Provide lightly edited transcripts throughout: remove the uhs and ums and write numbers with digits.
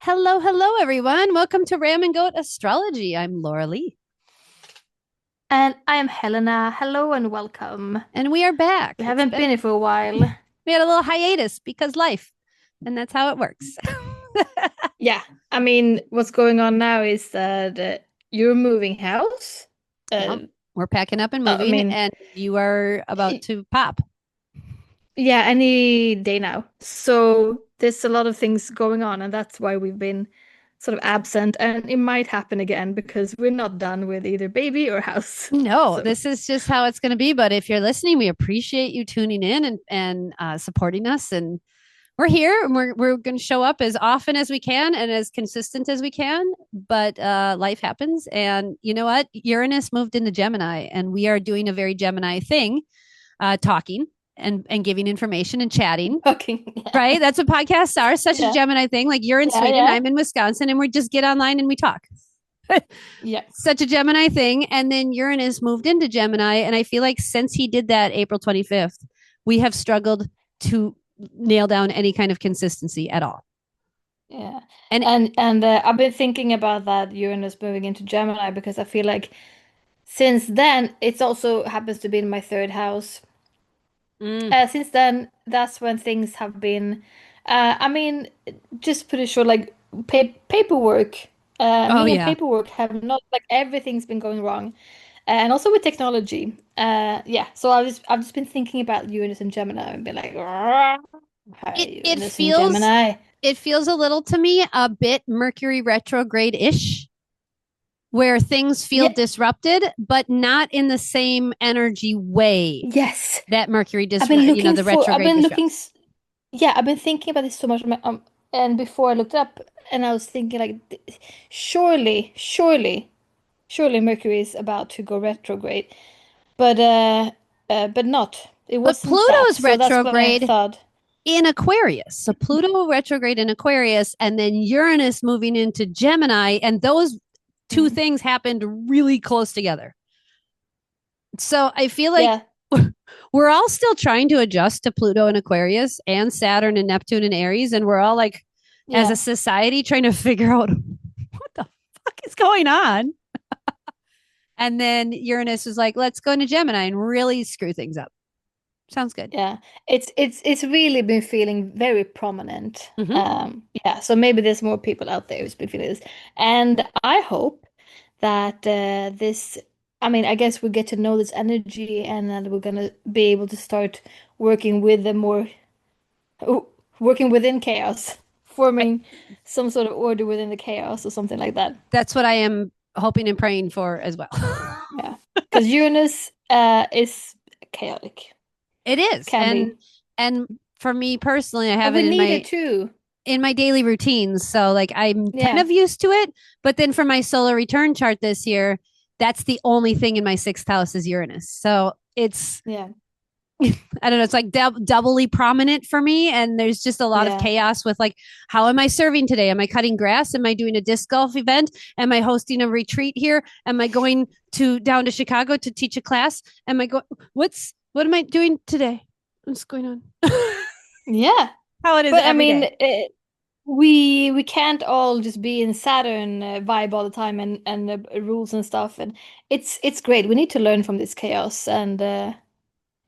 Hello, hello, everyone. Welcome to Ram and Goat Astrology. I'm Laura Lee, And I am Helena. Hello and welcome. and we are back. We haven't been here for a while. We had a little hiatus because life, and that's how it works. Yeah, I mean, what's going on now is that you're moving house. Yep. Uh, We're packing up and I moving, mean, and you are about y- to pop. yeah, any day now. So there's a lot of things going on, and that's why we've been sort of absent. And it might happen again because we're not done with either baby or house. No, So this is just how it's going to be. But if you're listening, we appreciate you tuning in and supporting us. And we're here, and we're going to show up as often as we can and as consistent as we can. But life happens, and you know what? Uranus moved into Gemini, and we are doing a very Gemini thing, talking and giving information and chatting. fucking Right? That's what podcasts are. Such a yeah, Gemini thing. Like you're in yeah, Sweden, yeah, I'm in Wisconsin, and we just get online and we talk. yeah. Such a Gemini thing. And then Uranus moved into Gemini. And I feel like since he did that April 25th, we have struggled to nail down any kind of consistency at all. Yeah. And And I've been thinking about that Uranus moving into Gemini because I feel like since then it's also happens to be in my third house. mm, Since then, that's when things have been. I mean, just put it short, like paperwork. oh, Me and yeah. paperwork have not like everything's been going wrong, and also with technology. Yeah. So I've just been thinking about Uranus and Gemini and been like, hi, It Uranus and feels Gemini. it feels a little to me a bit Mercury retrograde-ish, where things feel Yeah. disrupted, but not in the same energy way Yes. that Mercury I've the retrograde been looking, disrupts. yeah, I've been thinking about this so much. And before I looked up, and I was thinking, like, surely, surely, surely Mercury is about to go retrograde, but but not. It But wasn't that. Pluto's So that's what I retrograde thought. in Aquarius. So Pluto retrograde in Aquarius, and then Uranus moving into Gemini, and those two Mm. things happened really close together. So I feel like Yeah, we're all still trying to adjust to Pluto and Aquarius and Saturn and Neptune and Aries, and we're all like, as a yeah, society, trying to figure out what the fuck is going on. And then Uranus was like, let's go into Gemini and really screw things up. Sounds good. yeah. It's really been feeling very prominent. Mm-hmm. Yeah. So maybe there's more people out there who's been feeling this, and I hope that this, I mean, I guess we get to know this energy and then we're gonna be able to start working with the more, oh, working within chaos, Right. forming some sort of order within the chaos or something like that. That's what I am hoping and praying for as well. Yeah. Because Uranus is chaotic, It is. can be. And for me personally, I And have we it need it too. in my daily routines. So like I'm kind Yeah. of used to it. But then for my solar return chart this year, that's the only thing in my sixth house is Uranus. So it's Yeah. I don't know, it's like doubly prominent for me. And there's just a lot of Yeah. chaos with like, how am I serving today? Am I cutting grass? Am I doing a disc golf event? Am I hosting a retreat here? Am I going to down to Chicago to teach a class? Am I going, what am I doing today? What's going on? Yeah. How it is But I every mean, day. we can't all just be in Saturn vibe all the time and rules and stuff. And it's great. We need to learn from this chaos, and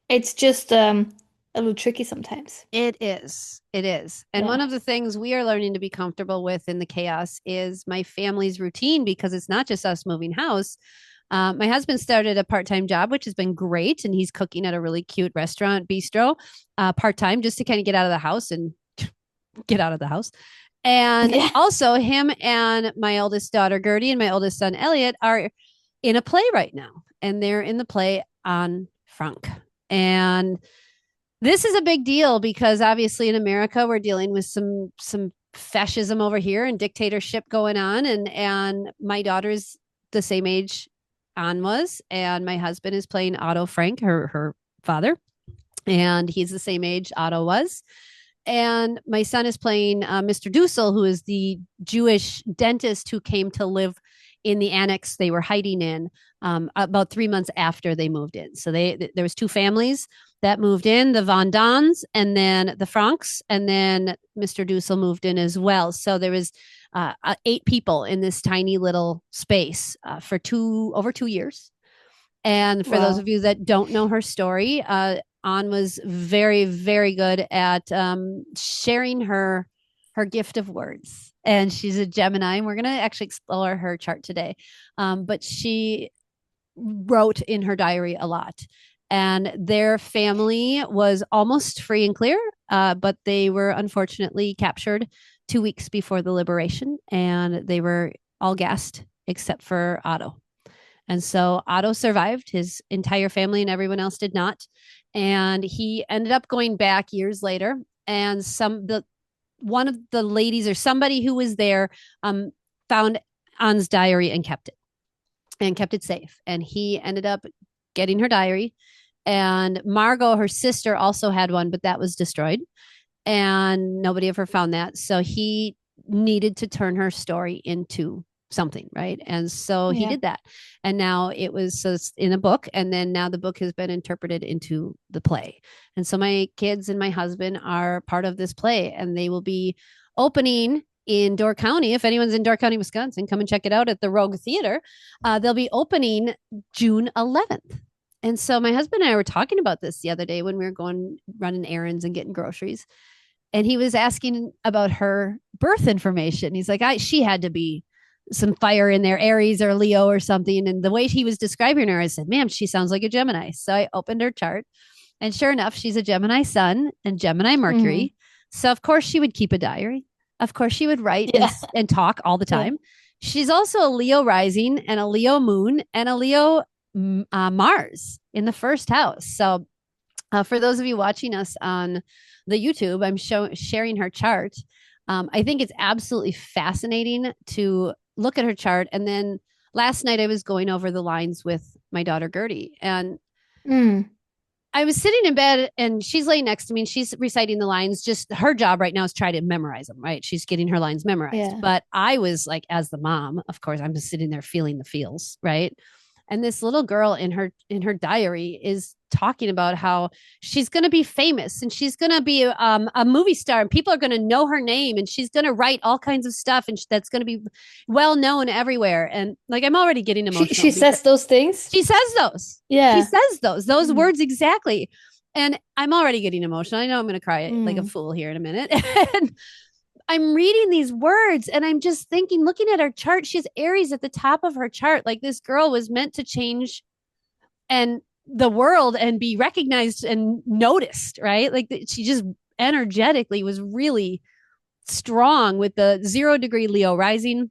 it's just a little tricky sometimes. It is. It is. And one Yeah. of the things we are learning to be comfortable with in the chaos is my family's routine because it's not just us moving house. My husband started a part time job, which has been great. And he's cooking at a really cute restaurant, bistro, part time, just to kind of get out of the house and get out of the house. And Yeah. also, him and my oldest daughter, Gertie, and my oldest son, Elliot, are in a play right now. And they're in the play on Frank. And this is a big deal because obviously in America we're dealing with some fascism over here and dictatorship going on, and my daughter's the same age Anne was, and my husband is playing Otto Frank, her father, and he's the same age Otto was. And my son is playing Mr. Dussel, who is the Jewish dentist who came to live in the annex they were hiding in about 3 months after they moved in. So there was two families that moved in, the Von Dons and then the Franks, and then Mr. Dussel moved in as well. So there was 8 people in this tiny little space for over 2 years. And for those of Wow. you that don't know her story, An was very, very good at sharing her gift of words. And she's a Gemini, and we're going to actually explore her chart today. But she wrote in her diary a lot. And their family was almost free and clear, but they were unfortunately captured 2 weeks before the liberation, and they were all gassed except for Otto. And so Otto survived. His entire family and everyone else did not. And he ended up going back years later. And one of the ladies or somebody who was there found Anne's diary and kept it safe. And he ended up getting her diary. And Margot, her sister, also had one, but that was destroyed. And nobody ever found that. So he needed to turn her story into something, right? And so he Yeah. did that. And now it's in a book, and then now the book has been interpreted into the play. And so my kids and my husband are part of this play, and they will be opening in Door County. If anyone's in Door County, Wisconsin, come and check it out at the Rogue Theater. They'll be opening June 11th. And so my husband and I were talking about this the other day when we were going running errands and getting groceries. And he was asking about her birth information. He's like, she had to be some fire in there, Aries or Leo or something. And the way he was describing her, I said, ma'am, she sounds like a Gemini. So I opened her chart, and sure enough, she's a Gemini sun and Gemini Mercury. Mm. So of course she would keep a diary. Of course she would write Yeah. and talk all the Yeah. time. She's also a Leo rising and a Leo moon and a Leo Mars in the first house. So for those of you watching us on the YouTube, I'm sharing her chart. I think it's absolutely fascinating to look at her chart. And then last night I was going over the lines with my daughter Gertie, and Mm. I was sitting in bed and she's laying next to me and she's reciting the lines. Just her job right now is try to memorize them, right? She's getting her lines memorized. Yeah. But I was like, as the mom, of course, I'm just sitting there feeling the feels, right? And this little girl in her diary is talking about how she's going to be famous and she's going to be a movie star and people are going to know her name and she's going to write all kinds of stuff and that's going to be well known everywhere. And like, I'm already getting She emotional because says those things. she says those. She Yeah. says those Mm. words exactly. And I'm already getting emotional. I know I'm going to cry like a Mm. fool here in a minute. And I'm reading these words and I'm just thinking, looking at her chart, she has Aries at the top of her chart. Like this girl was meant to change and the world and be recognized and noticed, right? Like she just energetically was really strong with the 0 degree Leo rising,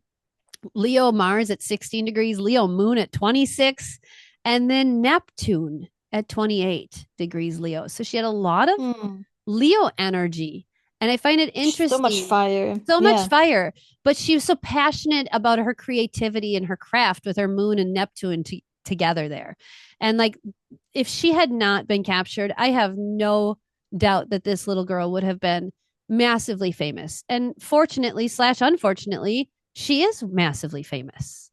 Leo Mars at 16 degrees, Leo Moon at 26, and then Neptune at 28 degrees Leo. So she had a lot of Mm. Leo energy. And I find it So much interesting. fire. So much Yeah. fire. But she was so passionate about her creativity and her craft with her moon and Neptune together there. And like, if she had not been captured, I have no doubt that this little girl would have been massively famous. And fortunately, slash unfortunately, she is massively famous,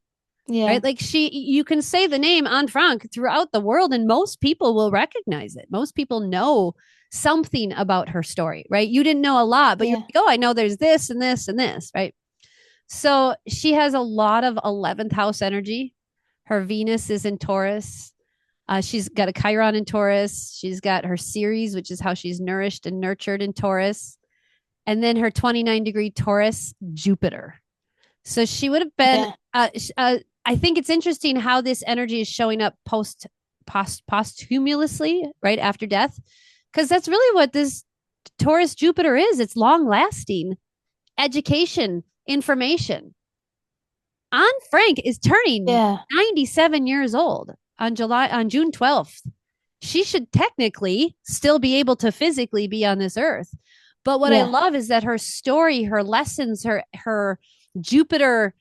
Yeah. right? Like you can say the name Anne Frank throughout the world and most people will recognize it. Most people know something about her story, right? You didn't know a lot, but you're Yeah. like, oh, I know there's this and this and this, right? So she has a lot of 11th house energy. Her Venus is in Taurus. She's got a Chiron in Taurus. She's got her Ceres, which is how she's nourished and nurtured in Taurus. And then her 29-degree Taurus, Jupiter. So she would have been, Yeah. I think it's interesting how this energy is showing up posthumously, right after death, because that's really what this Taurus Jupiter is. It's long lasting education, information. Anne Frank is turning Yeah. 97 years old on June 12th. She should technically still be able to physically be on this earth. But what I Yeah. love is that her story, her lessons, her Jupiter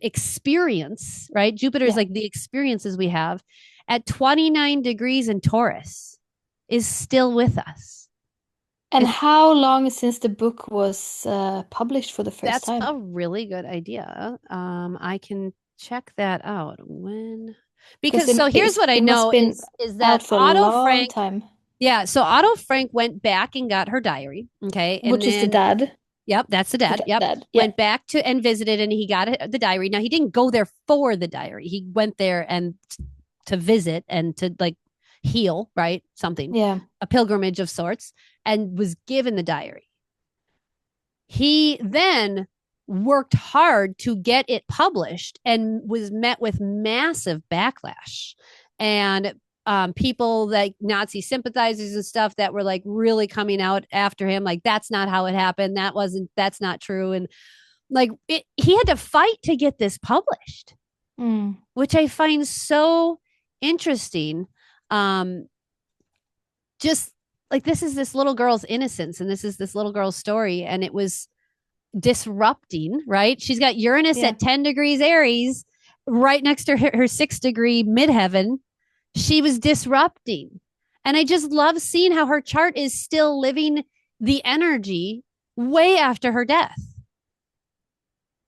experience, right? Jupiter is Yeah. like the experiences we have at 29 degrees in Taurus is still with us. And how long since the book was published for the first That's time? a really good idea. I can check that out. When Because because so here's what I it must have know been is that out for a long time. Yeah, so Otto Frank went back and got her diary. Okay. And Which is the then, dad. yep, that's the The dad. Yep. dad. Yeah. Went back to and visited and he got the diary. Now, he didn't go there for the diary. He went there and to visit and to like heal, right? Something, Yeah. a pilgrimage of sorts, and was given the diary. He then worked hard to get it published and was met with massive backlash. And people like Nazi sympathizers and stuff that were like really coming out after him, like, that's not how it happened. That's not true. And like, he had to fight to get this published, Mm. which I find so interesting. Um, just like, this is this little girl's innocence and this is this little girl's story. And it was disrupting, right? She's got Uranus Yeah. at 10 degrees Aries right next to her 6 degree midheaven. She was disrupting. And I just love seeing how her chart is still living the energy way after her death,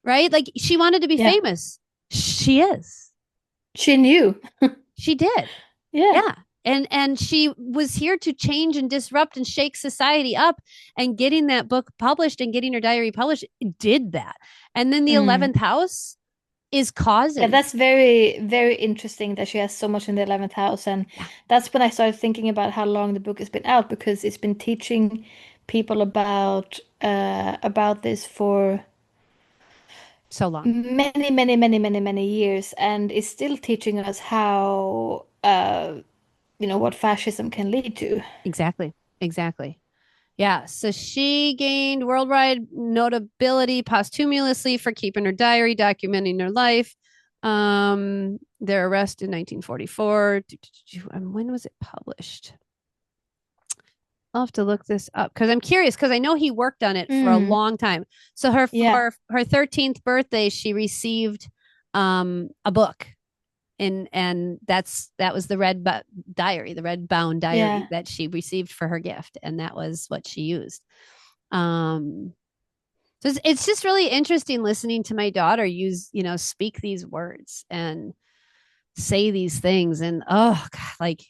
right? Like, she wanted to be Yeah. famous. She is. She knew. She did. Yeah. Yeah. And she was here to change and disrupt and shake society up, and getting that book published and getting her diary published did that. And then the Mm. 11th house is Yeah, causing. that's very, very interesting that she has so much in the 11th house. And Yeah, that's when I started thinking about how long the book has been out because it's been teaching people about this for so long. many, many, many, many, many years, and it's still teaching us how what fascism can lead to. Exactly. Exactly. Yeah. So she gained worldwide notability posthumously for keeping her diary, documenting her life. Their arrest in 1944. When was it published? I'll have to look this up because I'm curious, because I know he worked on it for a Mm, long time. So her yeah, for her 13th birthday, she received a book, and that was the diary, the red bound diary yeah. that she received for her gift, and that was what she used. Um, so it's just really interesting listening to my daughter speak these words and say these things. And oh God, like,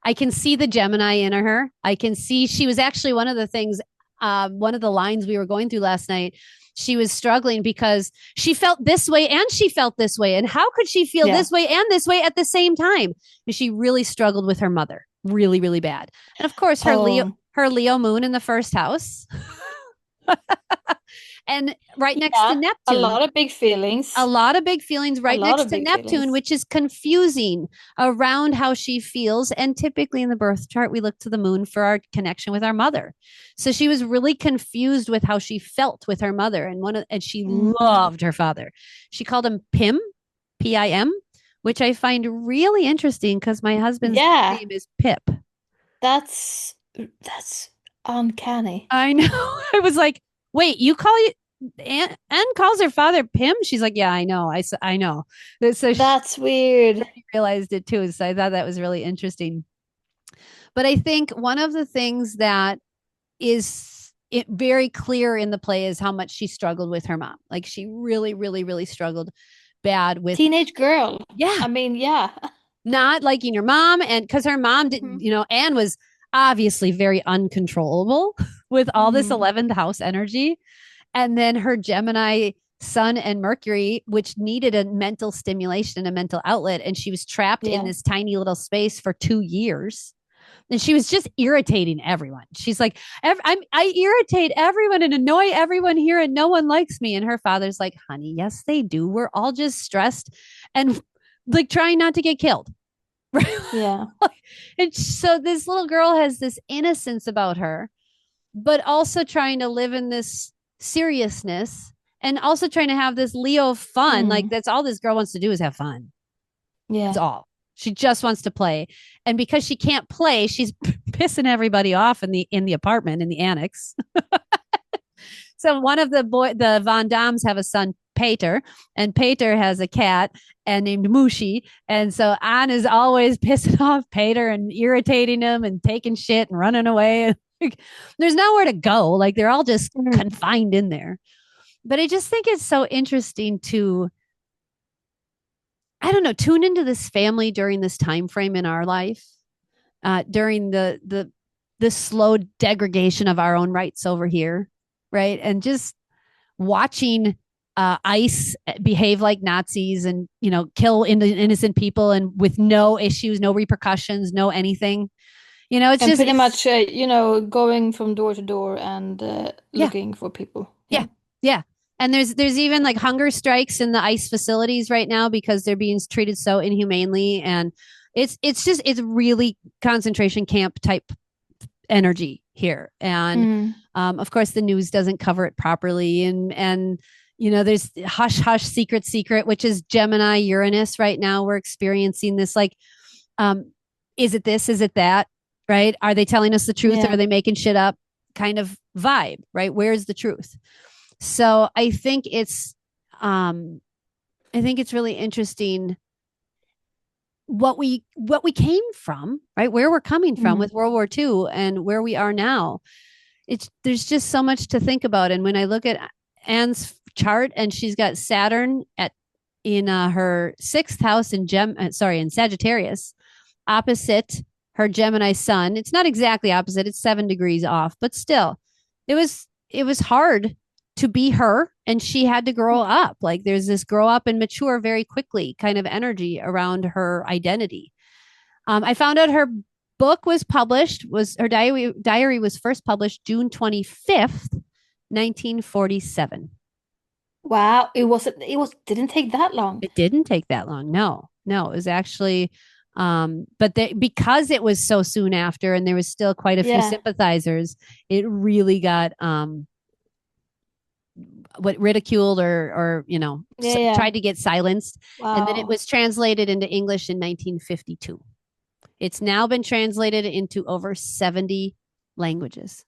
I can see the Gemini in her. I can see she was actually one of the things, one of the lines we were going through last night. She was struggling because she felt this way and she felt this way. And how could she feel Yeah. this way and this way at the same time? And she really struggled with her mother, really, really bad. And of course, Oh, her Leo moon in the first house, and right next to yeah. A Neptune, lot of big a feelings. lot of big feelings A right lot next of to big Neptune, feelings. which is confusing around how she feels. And typically in the birth chart, we look to the moon for our connection with our mother. So she was really confused with how she felt with her mother, and she Mm. loved her father. She called him Pim, Pim, which I find really interesting because my husband's Yeah, name is Pip. that's uncanny. I know. I was like, wait, you call you Anne calls her father Pim? She's like, yeah, I know. I know. So she That's weird. realized it too. So I thought that was really interesting. But I think one of the things that is very clear in the play is how much she struggled with her mom. Like, she really, really, really struggled bad with, Teenage girl. yeah, I mean, yeah. not liking her mom. And because her mom didn't, Hmm. Anne was obviously very uncontrollable with all this Hmm. 11th house energy. And then her Gemini Sun and Mercury, which needed a mental stimulation and a mental outlet. And she was trapped in Yeah. this tiny little space for 2 years. And she was just irritating everyone. She's like, I irritate everyone and annoy everyone here, and no one likes me. And her father's like, honey, yes, they do. We're all just stressed and like trying not to get killed. Yeah. And so this little girl has this innocence about her, but also trying to live in this seriousness, and also trying to have this Leo fun. Like, Mm. that's all this girl wants to do is have fun. That's Yeah. all. She just wants to play. And because she can't play, she's pissing everybody off in the apartment, in the annex. So one of the Von Dams have a son, Peter, and Peter has a cat and named Mushi. And so Anne is always pissing off Peter and irritating him and taking shit and running away. There's nowhere to go. Like, they're all just Mm. confined in there. But I just think it's so interesting to I don't know, tune into this family during this time frame in our life, during the slow degradation of our own rights over here, right? And just watching ICE behave like Nazis and kill innocent people and with no issues, no repercussions, no anything. It's And just pretty it's much, going from door to door and yeah, looking for people. yeah, Yeah. yeah. And there's even like hunger strikes in the ICE facilities right now because they're being treated so inhumanely, and it's really concentration camp type energy here. And Mm. of course, the news doesn't cover it properly, and there's hush hush secret, which is Gemini Uranus right now. We're experiencing this like, um, is it this? Is it that? Right? Are they telling us the truth, or are Yeah. they making shit up? Kind of vibe, right? Where's the truth? So um, I think it's really interesting what we came from, right? Where we're coming from Mm. with World War II and where we are now. There's just so much to think about. And when I look at Anne's chart, and she's got Saturn at in her sixth house in Sagittarius, opposite her Gemini sun. It's not exactly opposite; it's 7 degrees off, but still, it was hard to be her, and she had to grow up. Like there's this grow up and mature very quickly kind of energy around her identity. I found out her book was published, was her diary was first published June 25th, 1947. Wow. It didn't take that long. It didn't take that long. No, no, it was actually, but because it was so soon after, and there was still quite a few Yeah. sympathizers, it really got what ridiculed or Yeah, yeah. tried to get silenced, and then it Wow. was translated into English in 1952. It's now been translated into over 70 languages.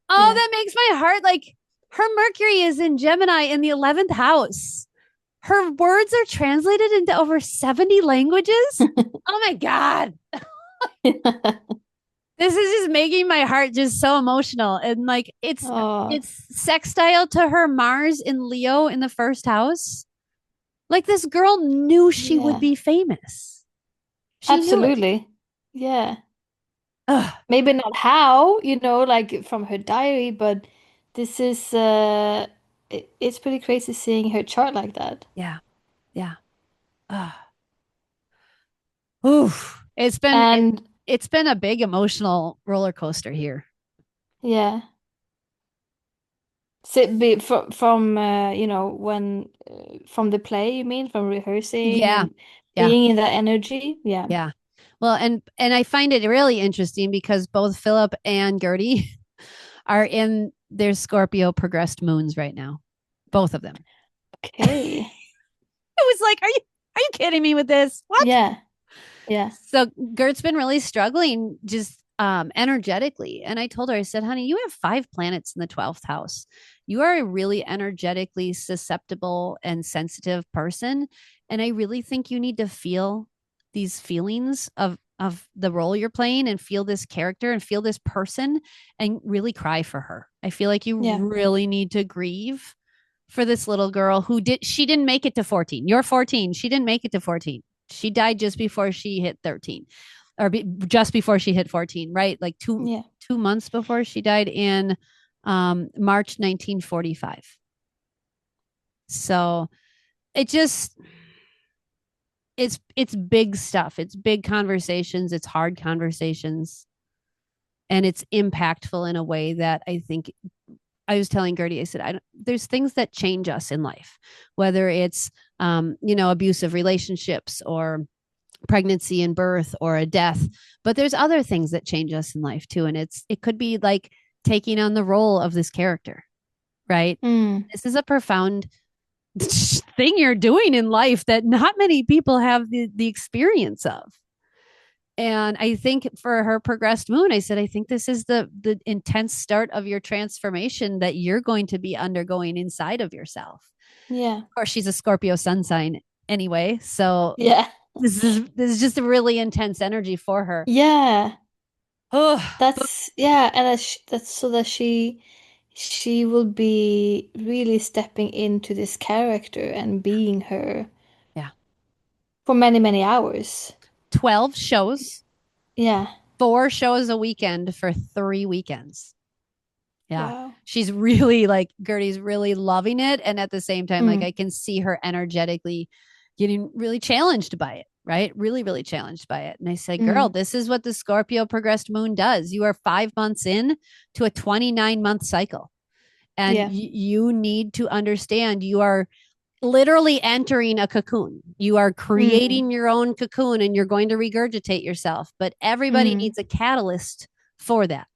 Oh, Yeah. that makes my heart like, her Mercury is in Gemini in the 11th house. Her words are translated into over 70 languages. Oh my God. This is just making my heart just so emotional. And like Oh, it's sextile to her Mars in Leo in the first house. Like this girl knew she would yeah. be famous. She knew it. Absolutely. Yeah. Ugh. Maybe not how, like from her diary, but this is it's pretty crazy seeing her chart like that. Yeah. Yeah. Ugh. Oof. And It's been a big emotional roller coaster here. yeah. So be from when from the play, you mean, from rehearsing Yeah. and Yeah. being in that energy? Yeah. Yeah. Well, and I find it really interesting because both Philip and Gertie are in their Scorpio progressed moons right now. Both of them. Okay. It was like, are you kidding me with this? What? Yeah. Yeah. So Gert's been really struggling just energetically. And I told her, I said, honey, you have 5 planets in the 12th house. You are a really energetically susceptible and sensitive person. And I really think you need to feel these feelings of the role you're playing, and feel this character and feel this person, and really cry for her. I feel like you Yeah. really need to grieve for this little girl she didn't make it to 14. You're 14. She didn't make it to 14. She died just before she hit 13, or just before she hit 14, right? Like two Yeah. 2 months before she died in March 1945. So it just it's big stuff. It's big conversations. It's hard conversations, and it's impactful in a way that I think I was telling Gertie, I said, there's things that change us in life, whether it's, abusive relationships, or pregnancy and birth, or a death, but there's other things that change us in life too. And it could be like taking on the role of this character, right? Mm. This is a profound thing you're doing in life that not many people have the experience of. And I think for her progressed moon, I said, I think this is the intense start of your transformation that you're going to be undergoing inside of yourself. Yeah. Of course, she's a Scorpio sun sign anyway, so Yeah. this is just a really intense energy for her. Yeah. Oh, but That's yeah, and that's so that she will be really stepping into this character and being her. yeah, for many, many hours. 12 shows, Yeah. 4 shows a weekend for 3 weekends. Yeah. Wow. She's really like Gertie's really loving it. And at the same time, like Mm. I can see her energetically getting really challenged by it, right? Really, really challenged by it. And I said, girl, Mm. this is what the Scorpio progressed moon does. You are 5 months in to a 29-month cycle. And Yeah. you need to understand you are literally entering a cocoon. You are Mm. creating your own cocoon and you're going to regurgitate yourself. But everybody Mm. needs a catalyst for that.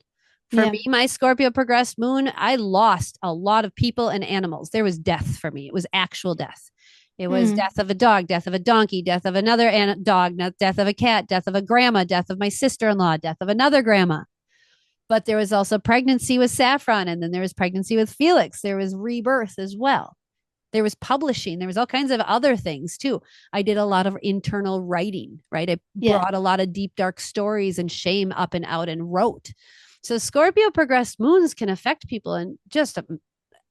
For Yeah. me, my Scorpio progressed moon, I lost a lot of people and animals. There was death for me. It was actual death. It was Mm. death of a dog, death of a donkey, death of another dog, death of a cat, death of a grandma, death of my sister in law, death of another grandma. But there was also pregnancy with Saffron, and then there was pregnancy with Felix. There was rebirth as well. There was publishing. There was all kinds of other things too. I did a lot of internal writing, right? I Yeah. brought a lot of deep, dark stories and shame up and out and wrote. So Scorpio progressed moons can affect people in just a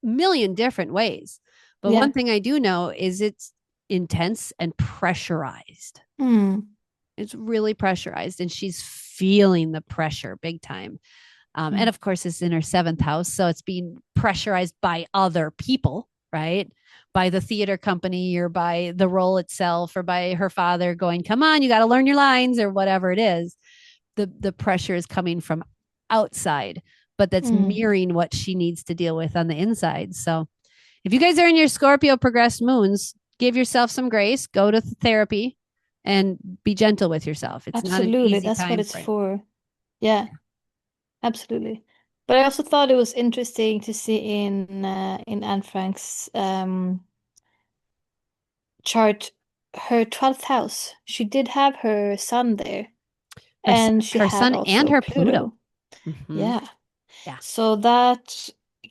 million different ways. But Yeah. one thing I do know is it's intense and pressurized. Mm. It's really pressurized, and she's feeling the pressure big time. And Mm. of course, it's in her seventh house. So it's being pressurized by other people, right? By the theater company or by the role itself or by her father going, come on, you got to learn your lines or whatever it is. The pressure is coming from outside, but that's Mm. mirroring what she needs to deal with on the inside. So if you guys are in your Scorpio progressed moons, give yourself some grace, go to therapy and be gentle with yourself. It's not an Absolutely. easy That's what time it's frame. for. Yeah, absolutely. But I also thought it was interesting to see in Anne Frank's chart her 12th house. She did have her sun there, Her and she her had sun and also her Pluto. Pluto. Mm-hmm. Yeah. Yeah. So that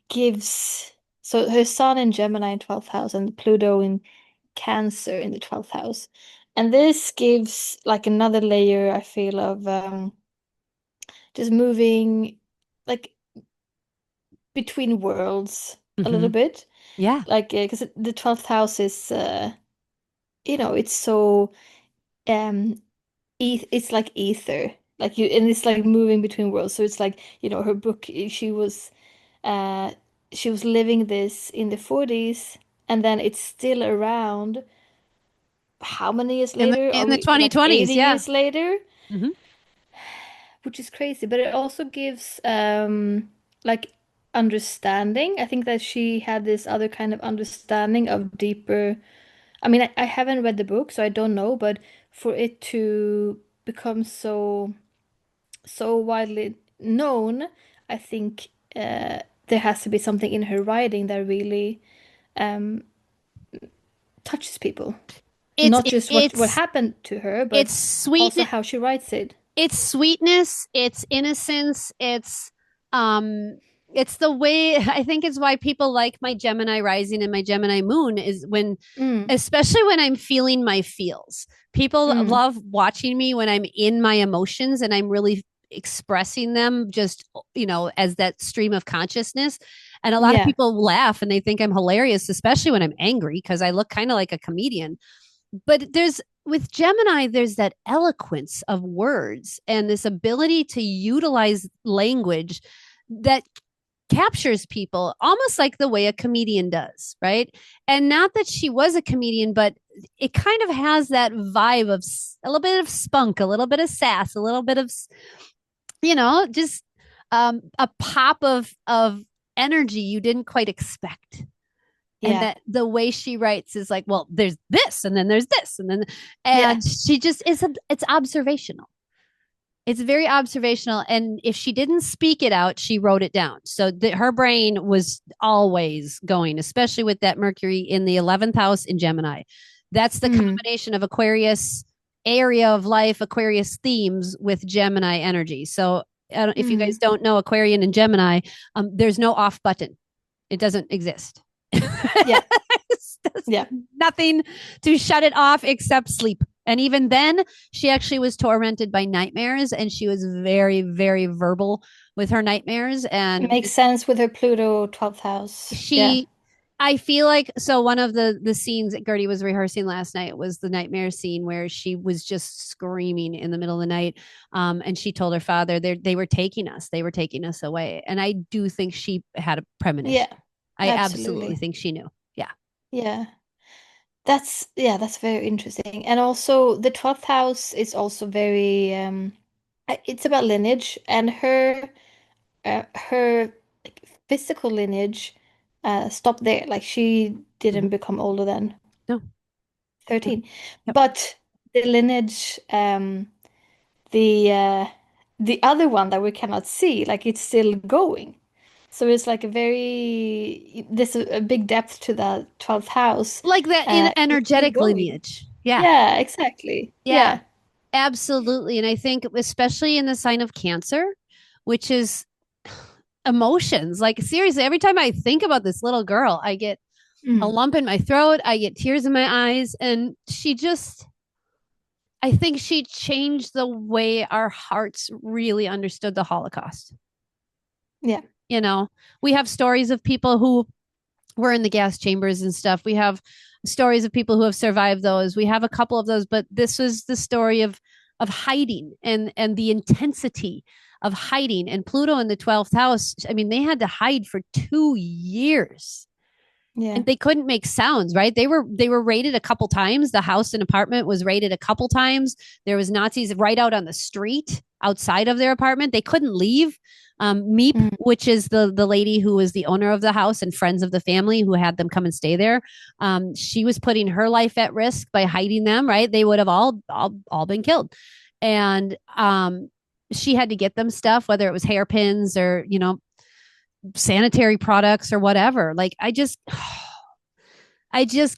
gives so her sun in Gemini in 12th house and Pluto in Cancer in the 12th house. And this gives like another layer, I feel, of just moving like between worlds a little Mm-hmm. bit. Yeah. Like, because the 12th house is, it's so, um, it's like ether. Like and it's like moving between worlds. So it's like, her book, uh, she was living this in the 40s, and then it's still around. How many years In the later? Are in the we like 80 2020s, yeah. years later? Mm-hmm. Which is crazy, but it also gives like understanding. I think that she had this other kind of understanding of deeper. I mean, I haven't read the book, so I don't know, but for it to become so widely known, I think there has to be something in her writing that really um touches people. It's Not just what it's happened to her, but it's sweet. also how she writes it. It's sweetness, it's innocence, um it's the way I think it's why people like my Gemini rising and my Gemini moon is when Mm, especially when I'm feeling my feels. People mm, love watching me when I'm in my emotions and I'm really expressing them just as that stream of consciousness. And a lot of yeah. people laugh and they think I'm hilarious, especially when I'm angry because I look kind of like a comedian. But there's with Gemini, there's that eloquence of words and this ability to utilize language that captures people almost like the way a comedian does, right? And not that she was a comedian, but it kind of has that vibe of a little bit of spunk, a little bit of sass, a little bit of, just a pop of energy you didn't quite expect. And Yeah. that the way she writes is like, well, there's this and then there's this Yeah. and she just is it's observational. It's very observational, and if she didn't speak it out, she wrote it down. So her brain was always going, especially with that Mercury in the 11th house in Gemini. That's the Mm. combination of Aquarius area of life, Aquarius themes with Gemini energy. So if you guys Mm. don't know Aquarian and Gemini, there's no off button. It doesn't exist. Yeah. Yeah. Nothing to shut it off except sleep. And even then, she actually was tormented by nightmares and she was very, very verbal with her nightmares. It And makes sense with her Pluto 12th house. Yeah. she I feel like so one of the scenes that Gertie was rehearsing last night was the nightmare scene where she was just screaming in the middle of the night, and she told her father they were taking us, they were taking us away, and I do think she had a premonition. Yeah, I absolutely absolutely. think she knew. Yeah, Yeah. That's very interesting. And also the 12th house is also very it's about lineage and her like, physical lineage stopped there. Like she mm-hmm. didn't become older than No, yep, 13. yep. But the lineage the the other one that we cannot see, like it's still going. So it's like a very there's a big depth to the 12th house. Like that in It's still energetic going. lineage. Yeah, Yeah, exactly. yeah, Yeah. absolutely. And I think especially in the sign of Cancer, which is emotions. Like seriously, every time I think about this little girl, I get a Mm. lump in my throat. I get tears in my eyes. And she just, I think she changed the way our hearts really understood the Holocaust. Yeah. You know, we have stories of people who were in the gas chambers and stuff. We have stories of people who have survived those. We have a couple of those, but this was the story of hiding and the intensity of hiding. And Pluto in the 12th house, I mean, they had to hide for 2 years Yeah. and they couldn't make sounds, right? They were raided a couple times. The house and apartment was raided a couple times. There was Nazis right out on the street outside of their apartment. They couldn't leave. Meep, Mm. which is the lady who was the owner of the house and friends of the family who had them come and stay there, she was putting her life at risk by hiding them. Right, they would have all been killed, and she had to get them stuff, whether it was hairpins or sanitary products or whatever. Like I just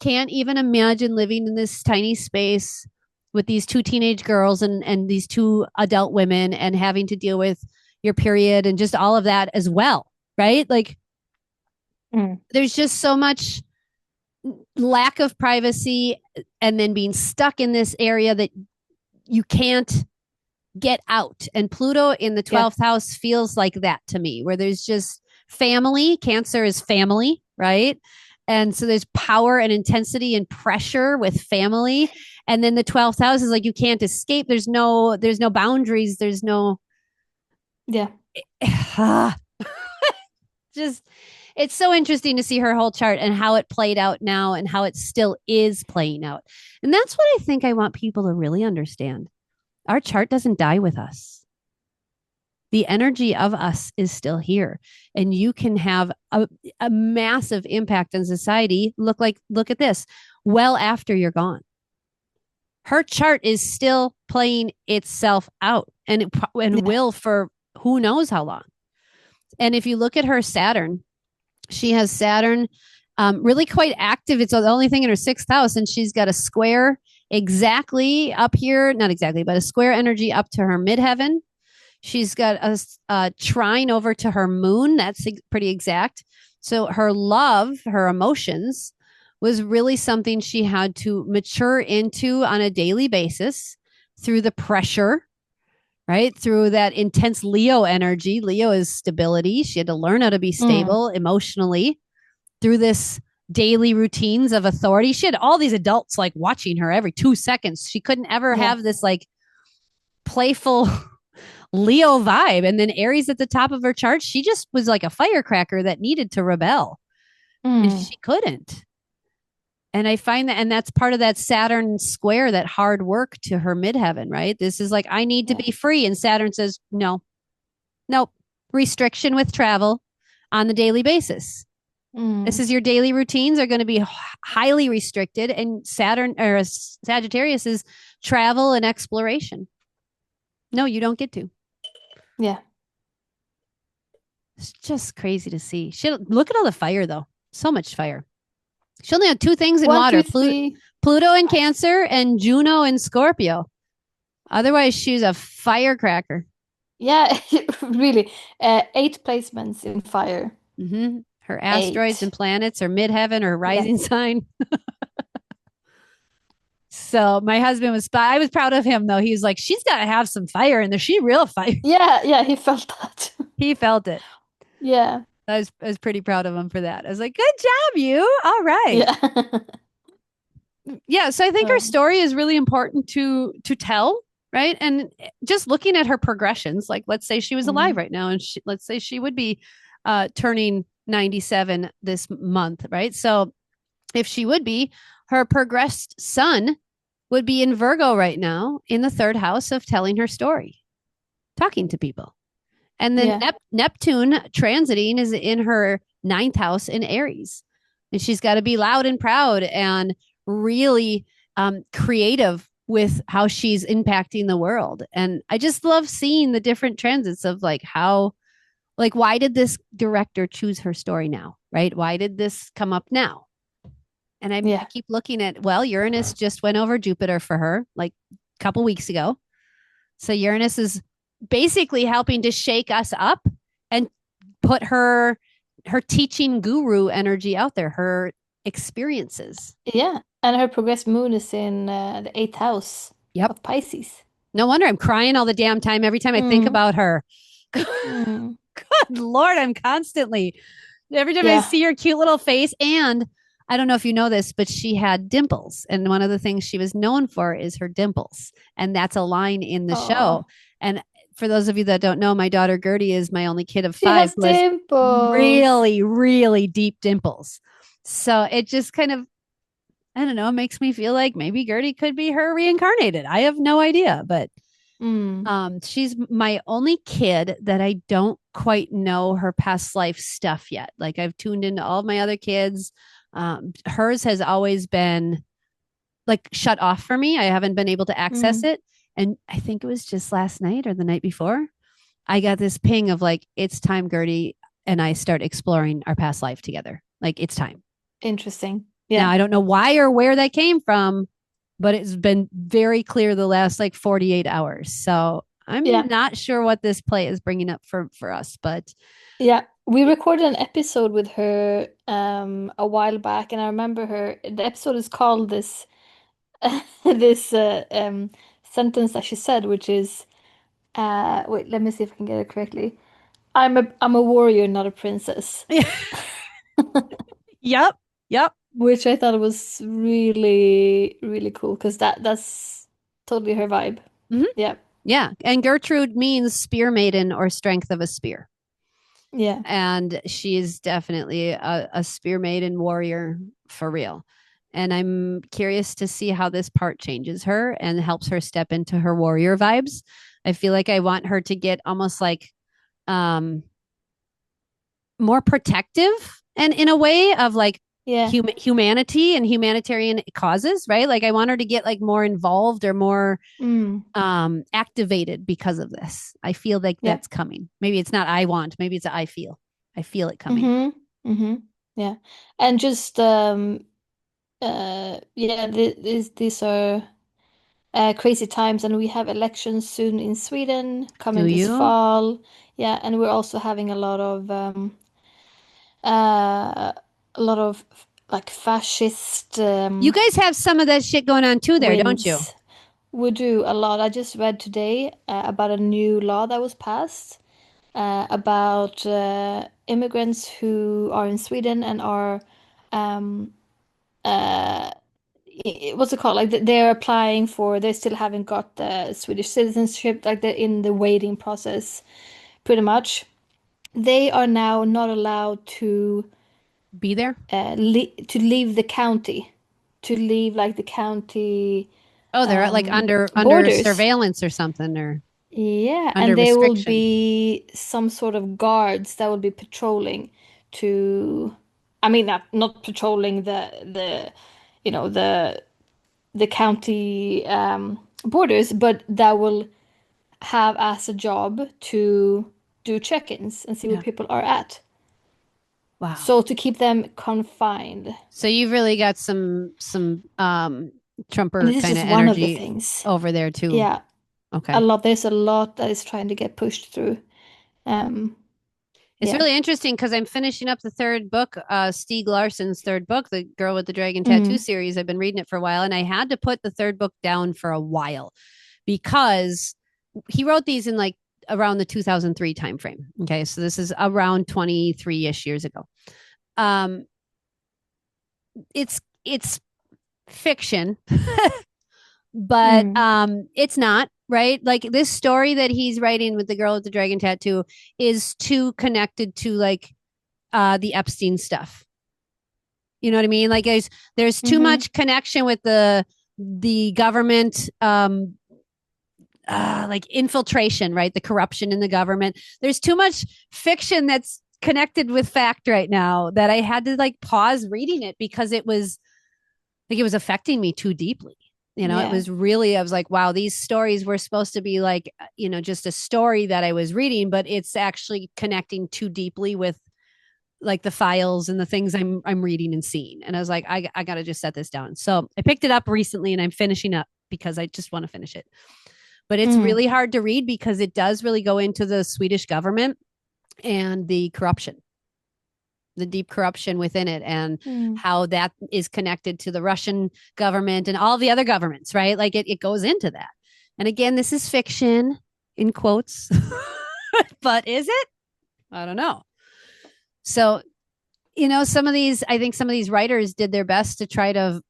can't even imagine living in this tiny space with these two teenage girls and these two adult women and having to deal with your period and just all of that as well, right? Like Mm. there's just so much lack of privacy and then being stuck in this area that you can't get out. And Pluto in the Yeah. 12th house feels like that to me, where there's just family. Cancer is family, right? And so there's power and intensity and pressure with family. And then the 12th house is like you can't escape. There's no boundaries. There's no Yeah. just it's so interesting to see her whole chart and how it played out now and how it still is playing out. And that's what I think I want people to really understand. Our chart doesn't die with us. The energy of us is still here, and you can have a massive impact on society. Look at this, well after you're gone. Her chart is still playing itself out, and Yeah. will for who knows how long. And if you look at her Saturn, she has Saturn really quite active. It's the only thing in her sixth house, and she's got a square exactly up here, not exactly, but a square energy up to her midheaven. She's got a trine over to her moon. That's pretty exact. So her love, her emotions, was really something she had to mature into on a daily basis through the pressure, right? Through that intense Leo energy. Leo is stability. She had to learn how to be Mm. stable emotionally through this daily routines of authority. She had all these adults like watching her every 2 seconds. She couldn't ever Yeah. have this like playful Leo vibe. And then Aries at the top of her chart, she just was like a firecracker that needed to rebel and Mm. she couldn't. And I find that, and that's part of that Saturn square, that hard work to her midheaven, right? This is like, I need to Yeah. be free. And Saturn says, no, nope, restriction with travel on the daily basis. This Mm. is your daily routines are going to be highly restricted. And Saturn or Sagittarius is travel and exploration. No, you don't get to. Yeah. It's just crazy to see. Look at all the fire, though. So much fire. She only had two things in One, water: two, three. Pluto in Cancer and Juno in Scorpio. Otherwise, she's a firecracker. Yeah, really. 8 placements in fire. Mm-hmm. Her asteroids and 8. planets are midheaven or Yeah. rising sign. So my husband I was proud of him though. He was like, she's got to have some fire in there. She real fire. Yeah, yeah, he felt that. He felt it. Yeah. I was pretty proud of him for that. I was like, good job, you. All right. Yeah. Yeah, so I think her Um, story is really important to tell, right? And just looking at her progressions, like let's say she was alive mm, right now, and let's say she would be turning 97 this month, right? So if she would be, her progressed sun would be in Virgo right now in the third house of telling her story, talking to people. And then yeah. Neptune transiting is in her ninth house in Aries. And she's got to be loud and proud and really creative with how she's impacting the world. And I just love seeing the different transits of like how, like, why did this director choose her story now? Right? Why did this come up now? And I Yeah. keep looking at, well, Uranus just went over Jupiter for her like a couple weeks ago. So Uranus is basically helping to shake us up and put her teaching guru energy out there, her experiences. Yeah. And her progressed moon is in the eighth house Yep. of Pisces. No wonder I'm crying all the damn time every time I think Mm, about her. Good mm, Lord, I'm constantly every time I yeah. see her cute little face. And I don't know if you know this, but she had dimples. And one of the things she was known for is her dimples. And that's a line in the show. Oh, And for those of you that don't know, my daughter Gertie is my only kid of she five has who has dimples. really, really deep dimples. So it just kind of, I don't know, makes me feel like maybe Gertie could be her reincarnated. I have no idea, but Mm, she's my only kid that I don't quite know her past life stuff yet. Like I've tuned into all of my other kids. Hers has always been like shut off for me. I haven't been able to access mm. it. And I think it was just last night or the night before, I got this ping of like, it's time, Gertie and I start exploring our past life together. Like it's time. Interesting. Now, Yeah. I don't know why or where that came from, but it's been very clear the last like 48 hours. So I'm Yeah. not sure what this play is bringing up for us, but Yeah. We recorded an episode with her a while back, and I remember the episode is called this this sentence that she said, which is wait, let me see if I can get it correctly. I'm a warrior, not a princess. yep, yep. Which I thought was really, really cool because that's totally her vibe. Mm-hmm. Yeah. Yeah. And Gertrude means spear maiden or strength of a spear. Yeah. And she is definitely a spear maiden warrior for real. And I'm curious to see how this part changes her and helps her step into her warrior vibes. I feel like I want her to get almost like um more protective and in a way of like Yeah. humanity and humanitarian causes, right? Like I want her to get like more involved or more Mm. activated because of this. I feel like Yeah. that's coming. Maybe it's not I want, maybe it's I feel it coming. Mm-hmm. Mm-hmm. Yeah. And just yeah, these are crazy times, and we have elections soon in Sweden Do coming this you? fall. Yeah, and we're also having uh a lot of like fascist You guys have some of that shit going on too there, don't you? winds. We do a lot. I just read today about a new law that was passed about immigrants who are in Sweden and are um, uh, what's it called? Like they're applying for, they still haven't got the Swedish citizenship, like they're in the waiting process, pretty much. They are now not allowed to Be there? le to leave the county, to leave like the county Oh, they're like under borders. surveillance or something or Yeah, under and there will restriction. be some sort of guards that will be patrolling to, I mean, not patrolling the you know the county borders, but that will have as a job to do check-ins and see where Yeah. people are at. Wow. So to keep them confined. So you've really got some And Trumper this is kind of just one of the energy things. over there too. Yeah, Okay. there's a lot that is trying to get pushed through. Um, It's yeah. really interesting because I'm finishing up the third book, Stieg Larsson's third book, The Girl with the Dragon Tattoo Mm, series. I've been reading it for a while, and I had to put the third book down for a while because he wrote these in like around the 2003 timeframe. Okay, so this is around 23-ish years ago. Um, it's fiction, but Mm. it's not right. Like this story that he's writing with the girl with the dragon tattoo is too connected to like the Epstein stuff. You know what I mean? Like there's too Mm-hmm. much connection with the government like infiltration, right? The corruption in the government. There's too much fiction that's connected with fact right now that I had to like pause reading it because it was like it was affecting me too deeply. You know, it Yeah. was really, I was like, wow, these stories were supposed to be like, just a story that I was reading, but it's actually connecting too deeply with like the files and the things I'm reading and seeing. And I was like, I got to just set this down. So I picked it up recently and I'm finishing up because I just want to finish it. But it's Mm. really hard to read because it does really go into the Swedish government and the corruption, the deep corruption within it, and Mm. how that is connected to the Russian government and all the other governments, right? Like it goes into that. And again, this is fiction in quotes, but is it? I don't know. So, I think some of these writers did their best to try to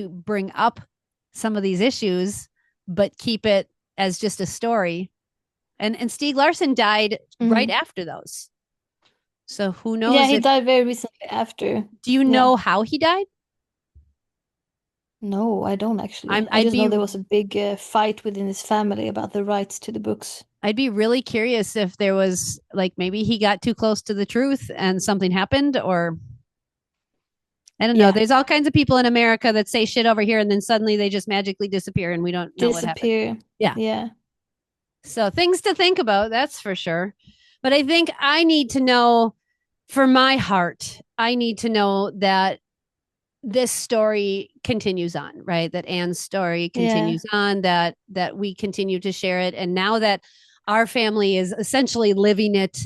bring up some of these issues, but keep it as just a story. And Stieg Larsson died right Mm. after those. So who Yeah, knows he if died very recently after. do you Yeah. know how he died? No, I don't actually. I I'd just know be there was a big fight within his family about the rights to the books. I'd be really curious if there was like maybe he got too close to the truth and something happened, or I don't know. Yeah. There's all kinds of people in America that say shit over here and then suddenly they just magically disappear and we don't know what happened. Disappear. Yeah. Yeah. So things to think about, that's for sure. But I think I need to know for my heart, I need to know that this story continues on, right? That Anne's story Yeah. continues on, that we continue to share it. And now that our family is essentially living it,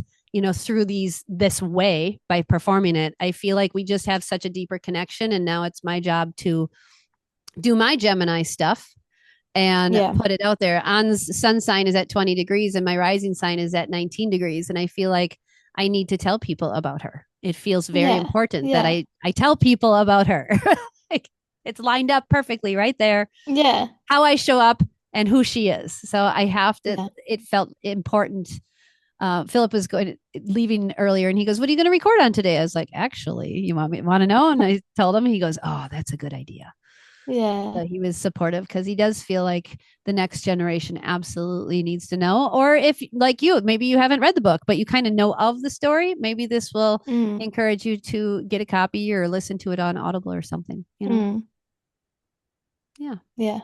through this way by performing it, I feel like we just have such a deeper connection. And now it's my job to do my Gemini stuff and Yeah. put it out there. Anne's sun sign is at 20 degrees and my rising sign is at 19 degrees. And I feel like I need to tell people about her. It feels very Yeah. important that Yeah. I tell people about her. Like it's lined up perfectly right there, Yeah. how I show up and who she is. So I have to, Yeah. it felt important. Philip was leaving earlier and he goes, "What are you going to record on today?" I was like, "Actually, you want to know?" And I told him, he goes, "Oh, that's a good idea." Yeah. So he was supportive because he does feel like the next generation absolutely needs to know. Or if, like you, maybe you haven't read the book, but you kind of know of the story, maybe this will Mm. encourage you to get a copy or listen to it on Audible or something, Mm. Yeah. Yeah.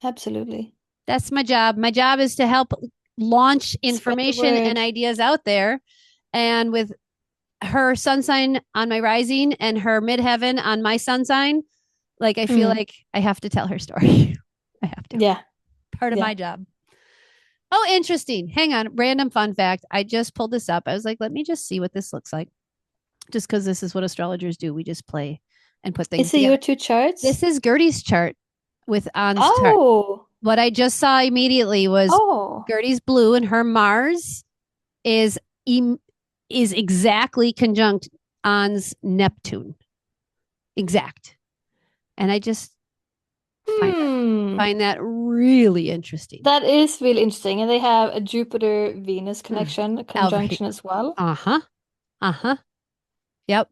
Absolutely. That's my job. My job is to help launch Spread the information and word. ideas out there. And with her sun sign on my rising and her midheaven on my sun sign, like I feel Mm. like I have to tell her story. I have to. Yeah. Part of Yeah. my job. Oh, interesting. Hang on. Random fun fact. I just pulled this up. I was like, let me just see what this looks like. Just because this is what astrologers do. We just play and put things Is it your together. two charts? This is Gertie's chart with An's chart. Oh. What I just saw immediately was Oh. Gertie's blue and her Mars is is exactly conjunct An's Neptune. Exact. And I just find that Hmm. find that really interesting. That is really interesting. And they have a Jupiter-Venus connection, a Albert. conjunction as well. Uh-huh. Uh-huh. Yep.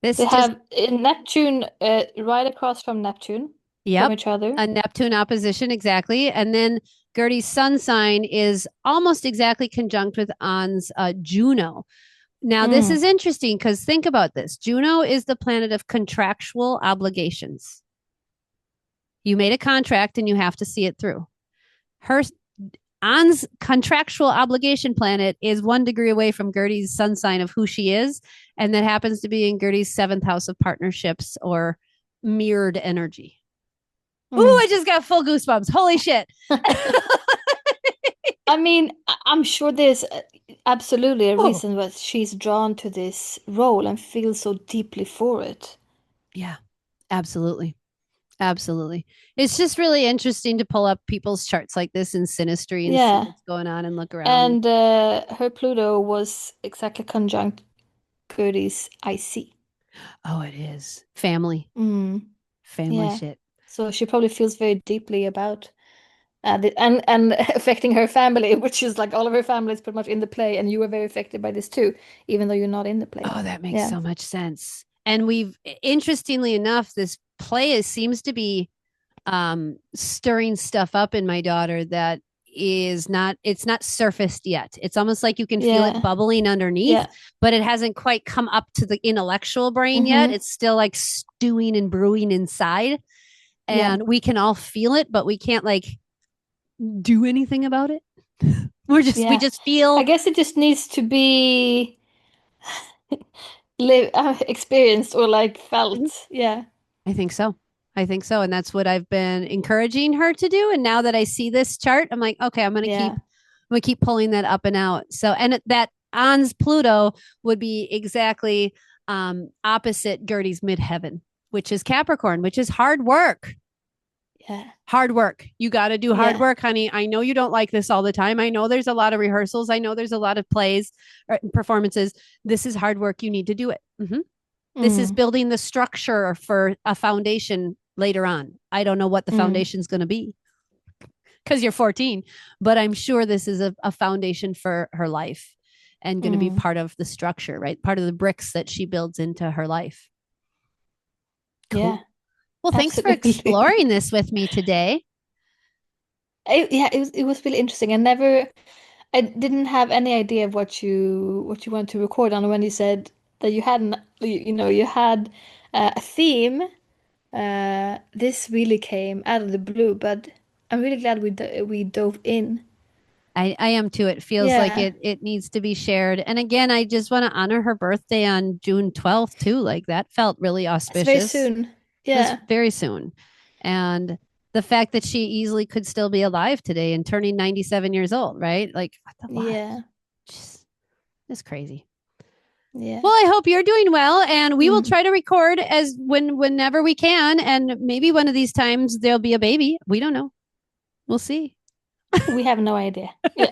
They This just have Neptune right across from Neptune from Yep. each other. A Neptune opposition, exactly. And then Gertie's sun sign is almost exactly conjunct with An's Juno. Now, this Mm. is interesting because think about this. Juno is the planet of contractual obligations. You made a contract and you have to see it through. Her An's contractual obligation planet is 1 degree away from Gertie's sun sign of who she is, and that happens to be in Gertie's seventh house of partnerships or mirrored energy. Ooh, Mm. I just got full goosebumps. Holy shit. I mean, I'm sure there's absolutely a Oh, reason why she's drawn to this role and feels so deeply for it. yeah, absolutely. Absolutely. It's just really interesting to pull up people's charts like this in synastry and see Yeah. what's going on and look around. And her Pluto was exactly conjunct Gertie's IC. Oh, it is. Family. Mm, Family yeah. shit. So she probably feels very deeply about and affecting her family, which is like all of her family is pretty much in the play, and you were very affected by this too, even though you're not in the play. Oh, that makes Yeah. so much sense. And interestingly enough, this seems to be stirring stuff up in my daughter that is not, it's not surfaced yet. It's almost like you can feel it Yeah. bubbling underneath, Yeah. but it hasn't quite come up to the intellectual brain yet. Mm-hmm. It's still like stewing and brewing inside, Yeah. and we can all feel it, but we can't like do anything about it. We Yeah. just I feel. guess it just needs to be experienced or like Mhm. felt. Yeah. I think so. I think so. And that's what I've been encouraging her to do. And now that I see this chart, I'm like, okay, Yeah. I'm gonna keep pulling that up and out. So, and that An's Pluto would be exactly opposite Gertie's midheaven, which is Capricorn, which is hard work. Yeah. Hard work. You got to do hard Yeah. work, honey. I know you don't like this all the time. I know there's a lot of rehearsals. I know there's a lot of plays or performances. This is hard work. You need to do it. This is Mm. building the structure for a foundation later on. I don't know what the Mm. foundation's going to be because you're 14, but I'm sure this is a foundation for her life and going to be Mm. part of the structure, right? Part of the bricks that she builds into her life. Yeah. Cool. Well, thanks for Absolutely. exploring this with me today. Yeah, it was really interesting. I didn't have any idea of what you wanted to record on when you said that you hadn't you had a theme. This really came out of the blue, but I'm really glad we dove in. I am too. It feels like Yeah, it needs to be shared. And again, I just want to honor her birthday on June 12th too. Like that felt really it's very auspicious. soon. It was Yeah, very soon. And the fact that she easily could still be alive today and turning 97 years old, right? Like, what? yeah, Just, it's crazy. yeah. Well, I hope you're doing well, and we will Mm. try to record whenever we can, and maybe one of these times there'll be a baby. We don't know. We'll see. We have no idea. Yeah,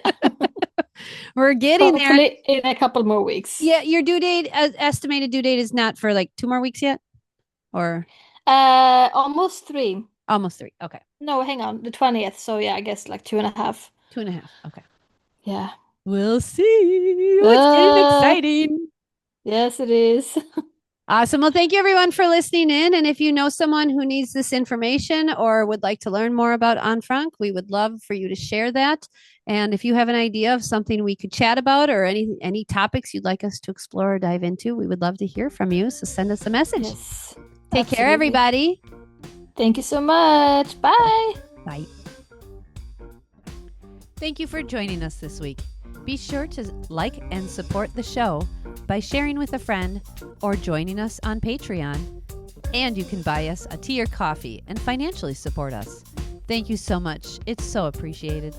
We're getting there. hopefully in a couple more weeks. Yeah, your due date, estimated due date, is not for like 2 more weeks yet, or Almost 3. almost 3. Okay, No, hang on, the 20th. So yeah, I guess like 2.5. 2.5. Okay, Yeah. we'll see. It's getting Uh, exciting. yes, it is. Awesome. Well, thank you everyone for listening in. And if you know someone who needs this information or would like to learn more about Anne Frank, we would love for you to share that. And if you have an idea of something we could chat about or any topics you'd like us to explore or dive into, we would love to hear from you. So send us a message. Yes, Take care, absolutely. everybody. Thank you so much. Bye. Bye. Thank you for joining us this week. Be sure to like and support the show by sharing with a friend or joining us on Patreon. And you can buy us a tea or coffee and financially support us. Thank you so much. It's so appreciated.